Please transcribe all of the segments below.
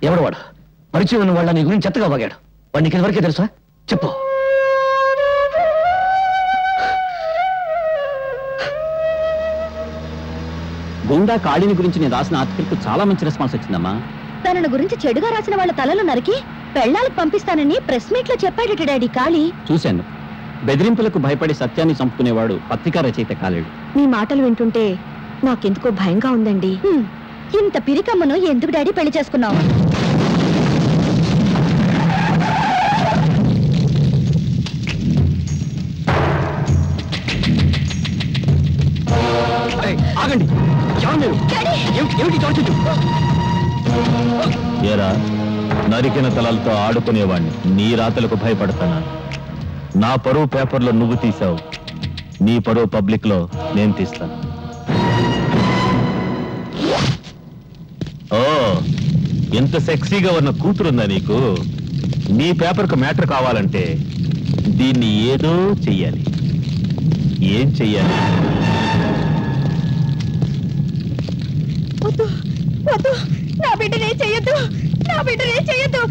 ఎవడు వాడు? పరిచయం ఉన్న వాళ్ళ నీ గురించి చెత్తగా వాగాడు. వాడు నీకు ఎవరికే తెలుసా? చెప్పు. గుండా కాళిని గురించి నేను రాసిన ఆర్టికల్కు చాలా మంచి రెస్పాన్స్ వచ్చిందమ్మా. తనను గురించి చెడుగా రాసిన వాళ్ళ తలలు నరికి పెళ్ళాలకు పంపిస్తానని ప్రెస్ మీట్ లో చెప్పాడట డాడీ కాళీ. చూశాను. బెదిరింపులకు భయపడి సత్యాన్ని చంపుకునేవాడు పత్రికా రచయిత కాలేడు. మీ మాటలు వింటుంటే నాకెందుకో భయంగా ఉందండి. ఇంత పిరికమ్మను ఎందుకు డాడీ పెళ్లి చేసుకున్నావు? ఆగండి. ఏరా, నరికిన తలలతో ఆడుకునేవాణ్ణి నీ రాతలకు భయపడతానా? నా పరువు పేపర్లో నువ్వు తీసావు, నీ పరువు పబ్లిక్ లో నేను తీస్తాను. ఓ, ఎంత సెక్సీగా ఉన్న కూతురుందా నీకు? నీ పేపర్కు మ్యాటర్ కావాలంటే దీన్ని ఏదో చెయ్యాలి. ఏం చెయ్యాలి? నా బిడ్డనే చెయ్యొద్దు, నా బిడ్డనే చెయ్యొద్దు.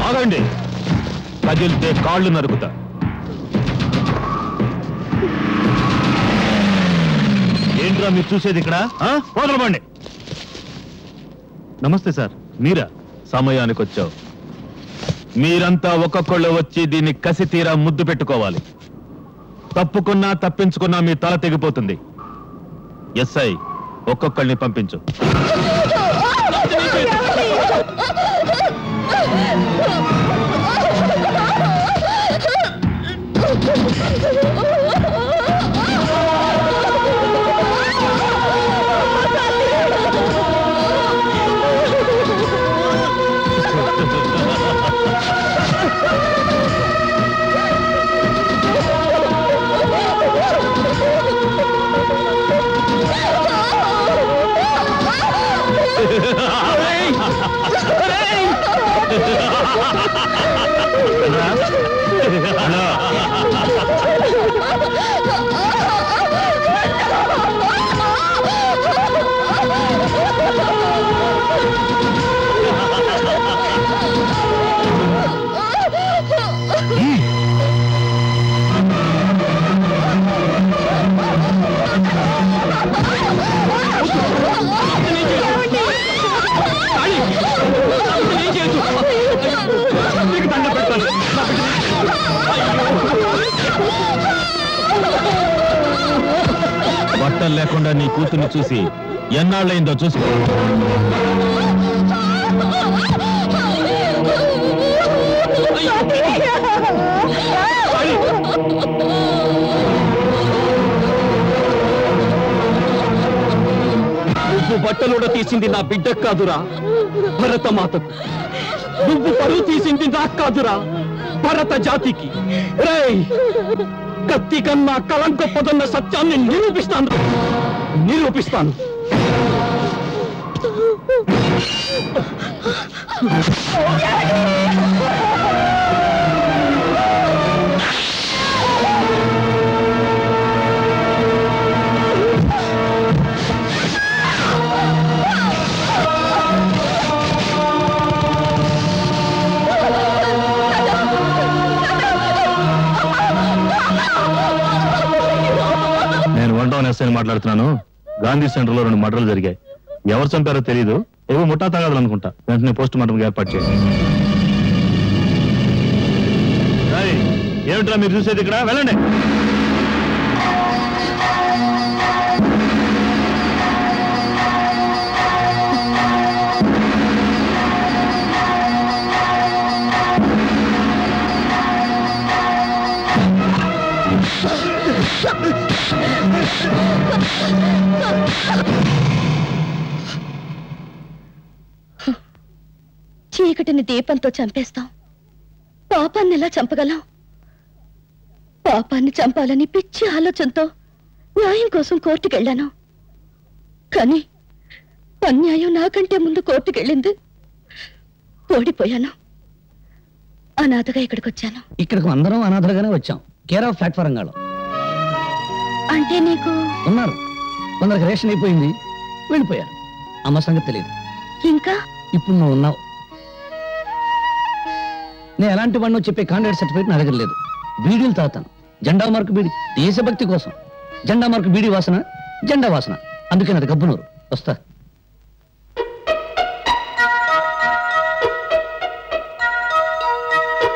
ఆగండి, కదిలితే కాళ్ళు నరుకుతా. ఏంట్రా మీరు చూసేది ఇక్కడ? వదలబండి. నమస్తే సార్, మీరా? సమయానికి వచ్చావు. మీరంతా ఒక్కొక్కళ్ళు వచ్చి దీన్ని కసి తీరా ముద్దు పెట్టుకోవాలి. తప్పుకున్నా తప్పించుకున్నా మీ తల తెగిపోతుంది. ఎస్ఐ, ఒక్కొక్కళ్ళని పంపించు. బట్టలు లేకుండా నీ కూతుర్ని చూసి ఎన్నాళ్ళైందో చూసుకో. నువ్వు బట్టలుడ తీసింది నా బిడ్డకు కాదురా, భరతమాతకు. నువ్వు పరువు తీసింది నాకు కాదురా, భరత జాతికి. రేయ్, కత్తి కన్నా కలం గొప్పదన్న సత్యాన్ని నిరూపిస్తాను. నేను వన్ ఎస్ఐని మాట్లాడుతున్నాను. గాంధీ సెంటర్ లో 2 మర్డర్లు జరిగాయి. ఎవరు చంపారో తెలియదు. ఏవో ముఠా తగాదాలు అనుకుంటా. వెంటనే పోస్ట్ మార్టం ఏర్పాటు చేయండి. ఏమిట్రా మీరు చూసేది ఇక్కడ? వెళ్ళండి. చీకటిని దీపంతో చంపేస్తాం, పాపాన్ని ఎలా చంపగలం? పాపాన్ని చంపాలని పిచ్చి ఆలోచనతో న్యాయం కోసం కోర్టుకెళ్ళాను. కానీ అన్యాయం నాకంటే ముందు కోర్టుకెళ్ళింది. ఓడిపోయాను. అనాథగా ఇక్కడికి వచ్చాను. ఇక్కడికి అందరం అనాథలుగానే వచ్చాం. కేర్ ఆఫ్ ప్లాట్ఫారం గాలో అంటే నీకు ఉన్నారు. కొందరికి రేషన్ అయిపోయింది, వెళ్ళిపోయారు. అమ్మ సంగతి తెలియదు. ఇంకా ఇప్పుడు నువ్వు ఉన్నావు. నేను ఎలాంటి వాడినో చెప్పే కాంట్రాక్ట్ సర్టిఫికేట్ నా దగ్గర లేదు. బీడీలు తాగుతాను, జెండా మార్కు బీడి, దేశభక్తి కోసం. జెండా మార్కు బీడీ వాసన, జెండా వాసన. అందుకే నాది గబ్బునూరు. వస్తా.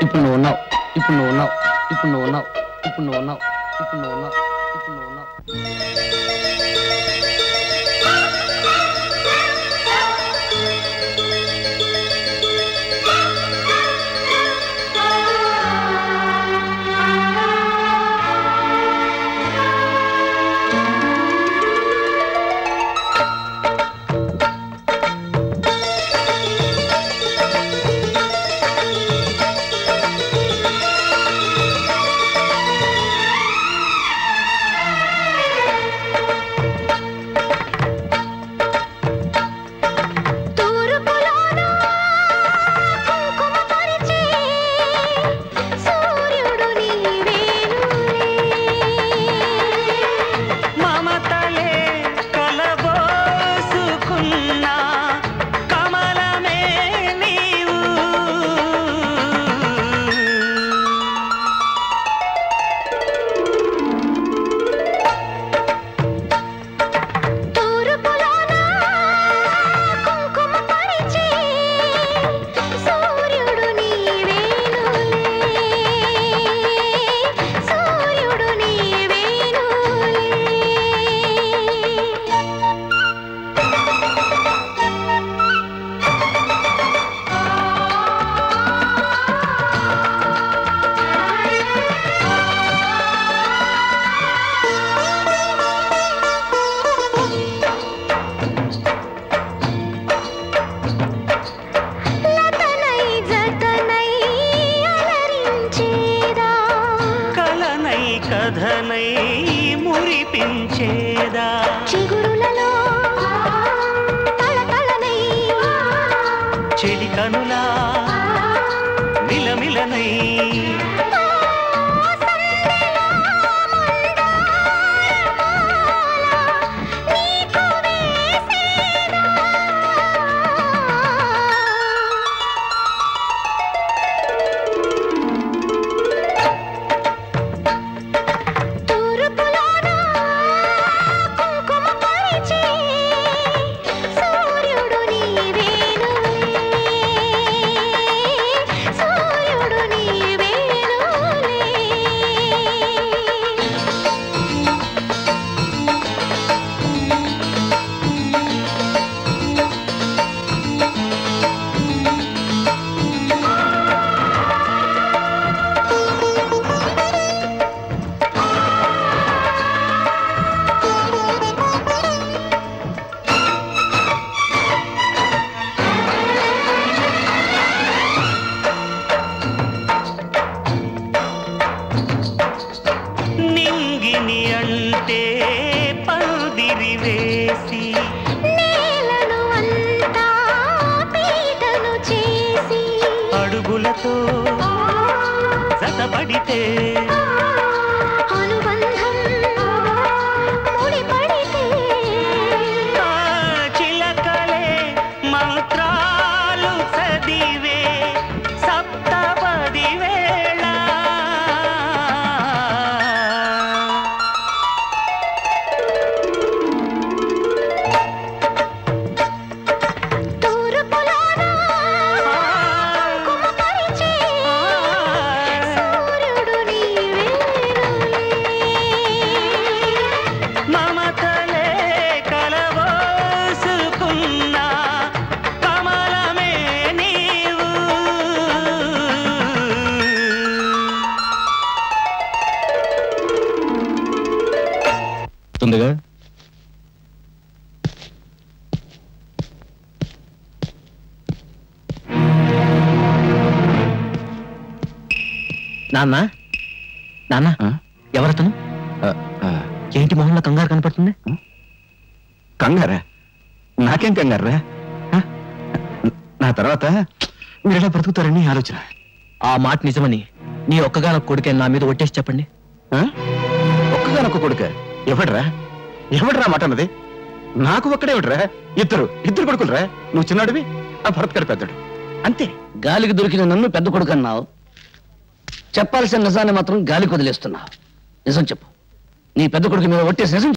ఇప్పుడు నువ్వు ఉన్నావు, ఇప్పుడు నువ్వు ఉన్నావు, ఇప్పుడు నువ్వు ఉన్నావు, ఇప్పుడు నువ్వు ఉన్నావు, ఇప్పుడు నువ్వు ఉన్నావు, ఇప్పుడు నువ్వు ఉన్నావు. కథనై మురిపించేదా చిగురులలో తళతళనై చెలి కనులా మిలమిలనై నింగిని అంటే పందిరి వేసి నేలను అంతా పీటను చేసి అడుగులతో జతపడితే అనుబంధం ముడిపడితే చిలకలే మంత్రాలు చదివే సప్తపది వేళ తూర్పులోనా కుంకుమ పరిచే సూర్యుడు నీవే నాన్న నాన్న ఎవరతను ఏంటి మొహంలో కంగారు కనపడుతుంది? కంగారా? నాకేం కంగారా? నా తర్వాత మీరు ఎలా బ్రతుకుతారని ఆలోచన. ఆ మాట నిజమని నీ ఒక్కగానొక్క కొడుకే నా మీద ఒట్టేసి చెప్పండి. ఒక్కగానొక్క కొడుక? ఎవడ్రా మాట అన్నది? నాకు ఒక్కడే ఎవడ్రా? ఇద్దరు కొడుకులరా. నువ్వు చిన్నాడివి, ఆ భరత్ గారు పెద్దడు, అంతే. గాలికి దొరికిన నన్ను పెద్ద కొడుకు అన్నావు, చెప్పాల్సిన నిజాన్ని మాత్రం గాలికి వదిలేస్తున్నావు. నిజం చెప్పు, నీ పెద్ద కొడుకు మీద ఒట్టేసి నిజం